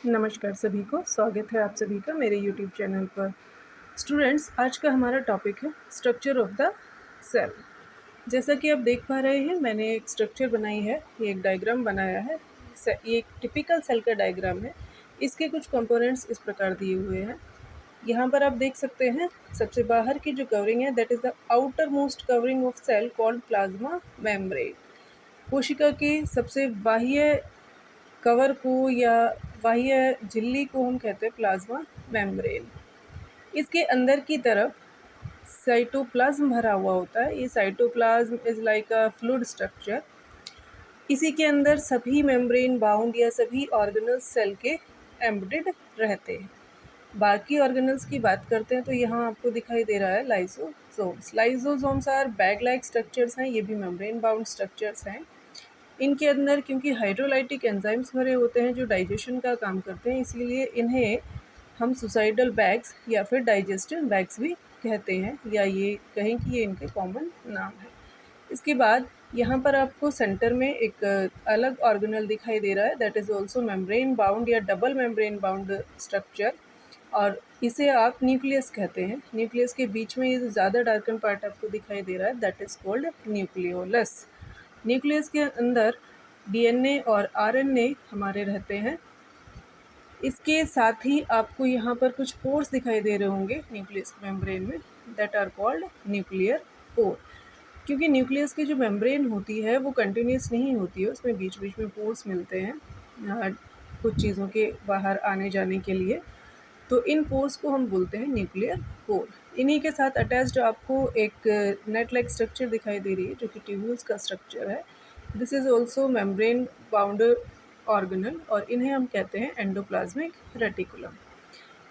नमस्कार सभी को, स्वागत है आप सभी का मेरे यूट्यूब चैनल पर। स्टूडेंट्स, आज का हमारा टॉपिक है स्ट्रक्चर ऑफ द सेल। जैसा कि आप देख पा रहे हैं, मैंने एक स्ट्रक्चर बनाई है, ये एक डायग्राम बनाया है। ये एक टिपिकल सेल का डायग्राम है। इसके कुछ कंपोनेंट्स इस प्रकार दिए हुए हैं। यहाँ पर आप देख सकते हैं, सबसे बाहर की जो कवरिंग है that is the outermost covering of cell called plasma membrane. कोशिका के सबसे बाह्य कवर को या बाह्य झिल्ली को हम कहते हैं प्लाज्मा मेम्ब्रेन। इसके अंदर की तरफ साइटोप्लाज्म भरा हुआ होता है। ये cytoplasm is like a fluid structure. इसी के अंदर सभी मेम्ब्रेन बाउंड या सभी ऑर्गेनल्स सेल के एम्बेडेड रहते हैं। बाकी ऑर्गेनल्स की बात करते हैं तो यहाँ आपको दिखाई दे रहा है lysosomes. Lysosomes are bag like structures हैं, ये भी मेम्ब्रेन बाउंड स्ट्रक्चर्स हैं। इनके अंदर क्योंकि हाइड्रोलाइटिक एंजाइम्स भरे होते हैं जो डाइजेशन का काम करते हैं, इसलिए इन्हें हम सुसाइडल बैग्स या फिर डाइजेस्टिव बैग्स भी कहते हैं, या ये कहें कि ये इनके कॉमन नाम है। इसके बाद यहाँ पर आपको सेंटर में एक अलग ऑर्गेनल दिखाई दे रहा है, that is also membrane bound या डबल मेम्ब्रेन बाउंड स्ट्रक्चर, और इसे आप न्यूक्लियस कहते हैं। न्यूक्लियस के बीच में ये जो ज़्यादा डार्कन पार्ट आपको दिखाई दे रहा है that is called nucleolus. Nucleus के अंदर डीएनए और आरएनए हमारे रहते हैं। इसके साथ ही आपको यहाँ पर कुछ पोर्स दिखाई दे रहे होंगे न्यूक्लियस मेम्ब्रेन में, that are called nuclear pore. क्योंकि न्यूक्लियस की जो मेम्ब्रेन होती है वो कंटिन्यूस नहीं होती है, उसमें बीच बीच में पोर्स मिलते हैं कुछ चीज़ों के बाहर आने जाने के लिए। तो इन पोर्स को हम बोलते हैं न्यूक्लियर पोर। इन्हीं के साथ अटैच्ड आपको एक नेट लाइक स्ट्रक्चर दिखाई दे रही है जो कि ट्यूब्यूल्स का स्ट्रक्चर है। This is also membrane bound organelle और इन्हें हम कहते हैं एंडोप्लाज्मिक रेटिकुलम।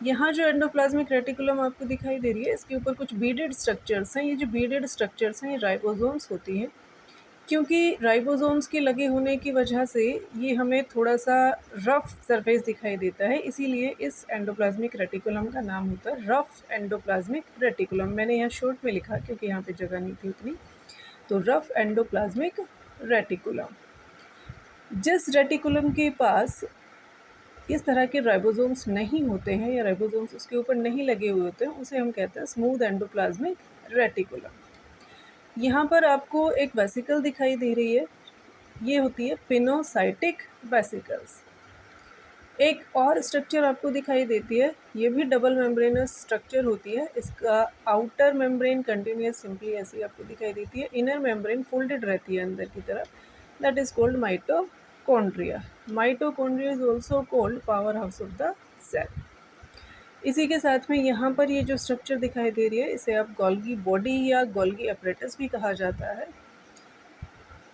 यहाँ जो एंडोप्लाज्मिक रेटिकुलम आपको दिखाई दे रही है, इसके ऊपर कुछ बीडेड स्ट्रक्चर्स हैं। ये जो बीडेड स्ट्रक्चर्स हैं ये राइबोसोम्स होती हैं। क्योंकि राइबोसोम्स के लगे होने की वजह से ये हमें थोड़ा-सा रफ़ सरफेस दिखाई देता है, इसीलिए इस एंडोप्लाज्मिक रेटिकुलम का नाम होता है रफ़ एंडोप्लाज्मिक रेटिकुलम। मैंने यहाँ शॉर्ट में लिखा क्योंकि यहाँ पे जगह नहीं थी उतनी। तो रफ़ एंडोप्लाज्मिक रेटिकुलम। जिस रेटिकुलम के पास इस तरह के राइबोसोम्स नहीं होते हैं या राइबोसोम्स उसके ऊपर नहीं लगे हुए होते हैं, उसे हम कहते हैं स्मूथ एंडोप्लाज्मिक रेटिकुलम। यहाँ पर आपको एक वेसिकल दिखाई दे रही है, ये होती है पिनोसाइटिक वेसिकल्स। एक और स्ट्रक्चर आपको दिखाई देती है, ये भी डबल मेम्ब्रेनस स्ट्रक्चर होती है। इसका आउटर मेम्ब्रेन कंटिन्यूअस सिंपली ऐसी आपको दिखाई देती है, इनर मेम्ब्रेन फोल्डेड रहती है अंदर की तरफ, that is called mitochondria. Mitochondria is also called powerhouse of the cell. इसी के साथ में यहाँ पर ये जो स्ट्रक्चर दिखाई दे रही है इसे आप गोल्गी बॉडी या गोल्गी अपरेटस भी कहा जाता है।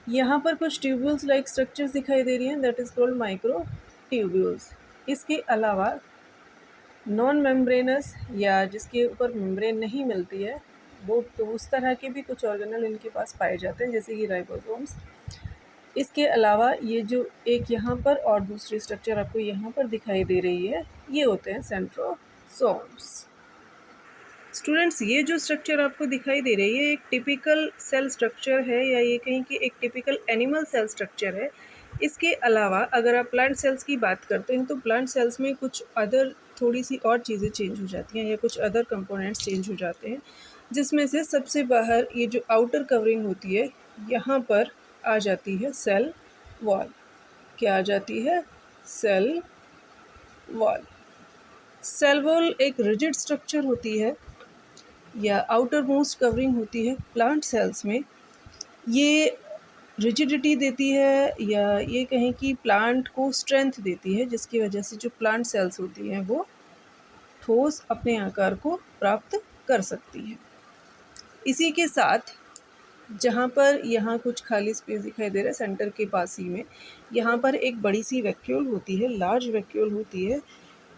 यहाँ पर कुछ ट्यूब्यूल्स लाइक स्ट्रक्चर्स दिखाई दे रही हैं, that is called micro tubules. इसके अलावा नॉन मेम्ब्रेनस या जिसके ऊपर मेम्ब्रेन नहीं मिलती है वो, तो उस तरह के भी कुछ ऑर्गेनल इनके पास पाए जाते हैं, जैसे कि राइबोसोम्स। इसके अलावा ये जो एक यहाँ पर और दूसरी स्ट्रक्चर आपको यहाँ पर दिखाई दे रही है, ये होते हैं सेंट्रोसोम्स। स्टूडेंट्स, ये जो स्ट्रक्चर आपको दिखाई दे रही है एक टिपिकल सेल स्ट्रक्चर है, या ये कहीं कि एक टिपिकल एनिमल सेल स्ट्रक्चर है। इसके अलावा अगर आप प्लांट सेल्स की बात करते हैं तो प्लांट सेल्स में कुछ अदर थोड़ी सी और चीज़ें चेंज हो जाती हैं या कुछ अदर कंपोनेंट्स चेंज हो जाते हैं, जिसमें से सबसे बाहर ये जो आउटर कवरिंग होती है यहाँ पर आ जाती है सेल वॉल। क्या आ जाती है? Cell wall. सेल वॉल एक रिजिड स्ट्रक्चर होती है या आउटर मोस्ट कवरिंग होती है प्लांट सेल्स में। ये रिजिडिटी देती है या ये कहें कि प्लांट को स्ट्रेंथ देती है, जिसकी वजह से जो प्लांट सेल्स होती हैं वो ठोस अपने आकार को प्राप्त कर सकती हैं। इसी के साथ जहाँ पर यहाँ कुछ खाली स्पेस दिखाई दे रहा है सेंटर के पास ही में, यहाँ पर एक बड़ी सी वैक्यूल होती है, लार्ज वैक्यूल होती है।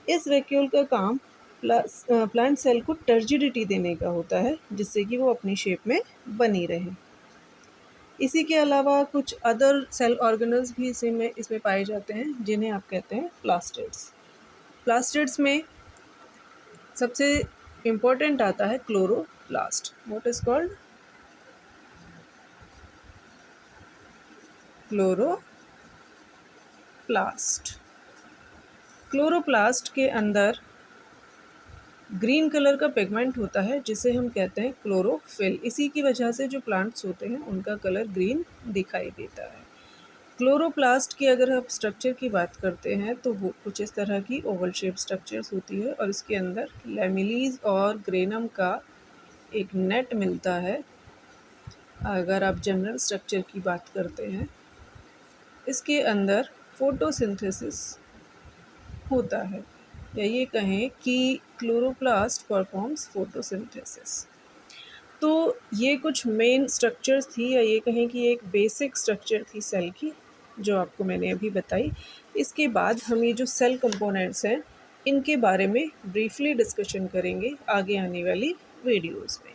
इस वैक्यूल का काम प्लांट सेल को टर्जिडिटी देने का होता है, जिससे कि वो अपनी शेप में बनी रहे। इसी के अलावा कुछ अदर सेल ऑर्गेनल्स भी इसमें पाए जाते हैं, जिन्हें आप कहते हैं प्लास्टिड्स। प्लास्टिड्स में सबसे इम्पोर्टेंट आता है chloroplast. What is called? Chloroplast. Chloroplast के अंदर ग्रीन कलर का पिगमेंट होता है जिसे हम कहते हैं क्लोरोफिल। इसी की वजह से जो प्लांट्स होते हैं उनका कलर ग्रीन दिखाई देता है। क्लोरोप्लास्ट की अगर आप स्ट्रक्चर की बात करते हैं तो वो कुछ इस तरह की ओवल शेप स्ट्रक्चर्स होती है और इसके अंदर लैमिलीज और ग्रेनम का एक नेट मिलता है। अगर आप जनरल स्ट्रक्चर की बात करते हैं, इसके अंदर फोटोसिंथेसिस होता है, या ये कहें कि क्लोरोप्लास्ट परफॉर्म्स फोटोसिंथेसिस। तो ये कुछ मेन स्ट्रक्चर्स थी, या ये कहें कि एक बेसिक स्ट्रक्चर थी सेल की, जो आपको मैंने अभी बताई। इसके बाद हम ये जो सेल कंपोनेंट्स हैं इनके बारे में ब्रीफली डिस्कशन करेंगे आगे आने वाली वीडियोज़ में।